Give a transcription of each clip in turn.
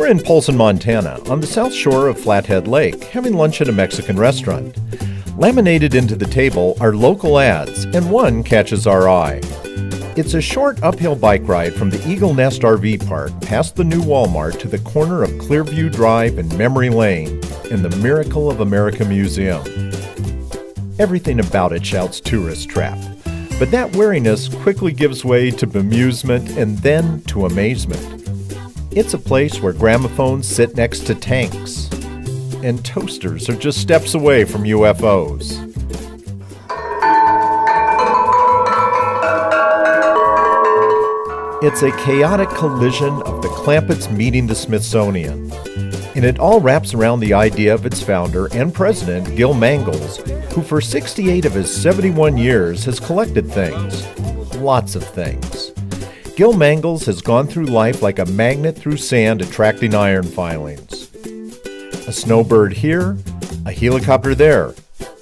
We're in Polson, Montana, on the south shore of Flathead Lake, having lunch at a Mexican restaurant. Laminated into the table are local ads, and one catches our eye. It's a short uphill bike ride from the Eagle Nest RV Park past the new Walmart to the corner of Clearview Drive and Memory Lane in the Miracle of America Museum. Everything about it shouts tourist trap, but that wariness quickly gives way to bemusement and then to amazement. It's a place where gramophones sit next to tanks, and toasters are just steps away from UFOs. It's a chaotic collision of the Clampetts meeting the Smithsonian, and it all wraps around the idea of its founder and president, Gil Mangels, who for 68 of his 71 years has collected things. Lots of things. Gil Mangels has gone through life like a magnet through sand attracting iron filings. A snowbird here, a helicopter there.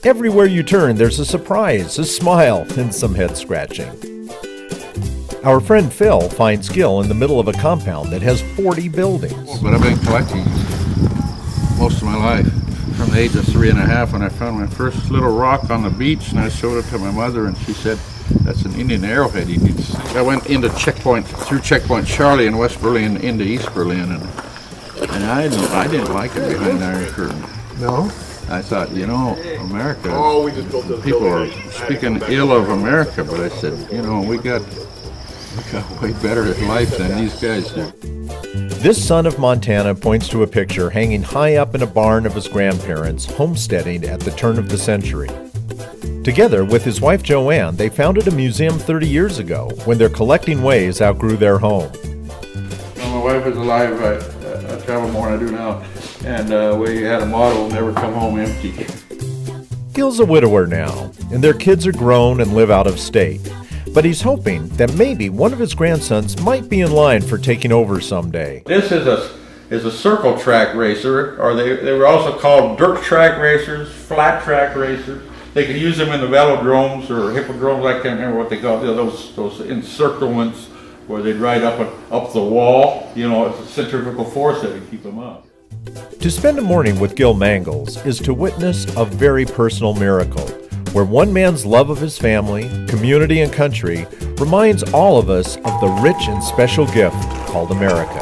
Everywhere you turn, there's a surprise, a smile, and some head scratching. Our friend Phil finds Gil in the middle of a compound that has 40 buildings. But I've been collecting most of my life. From the age of 3.5 when I found my first little rock on the beach, and I showed it to my mother, and she said, "That's an Indian arrowhead he needs." I went through Checkpoint Charlie in West Berlin into East Berlin, and I didn't like it behind the Iron Curtain. No? I thought, America, people are speaking ill of America, but I said, we got way better at life than these guys do. This son of Montana points to a picture hanging high up in a barn of his grandparents homesteading at the turn of the century. Together with his wife Joanne, they founded a museum 30 years ago when their collecting ways outgrew their home. When my wife was alive, I travel more than I do now, and we had a motto, never come home empty. Gil's a widower now, and their kids are grown and live out of state. But he's hoping that maybe one of his grandsons might be in line for taking over someday. This is a circle track racer, or they were also called dirt track racers, flat track racers. They could use them in the velodromes or hippodromes. I can't remember what they call those encirclements where they'd ride up the wall. It's a centrifugal force that would keep them up. To spend a morning with Gil Mangels is to witness a very personal miracle, where one man's love of his family, community, and country reminds all of us of the rich and special gift called America.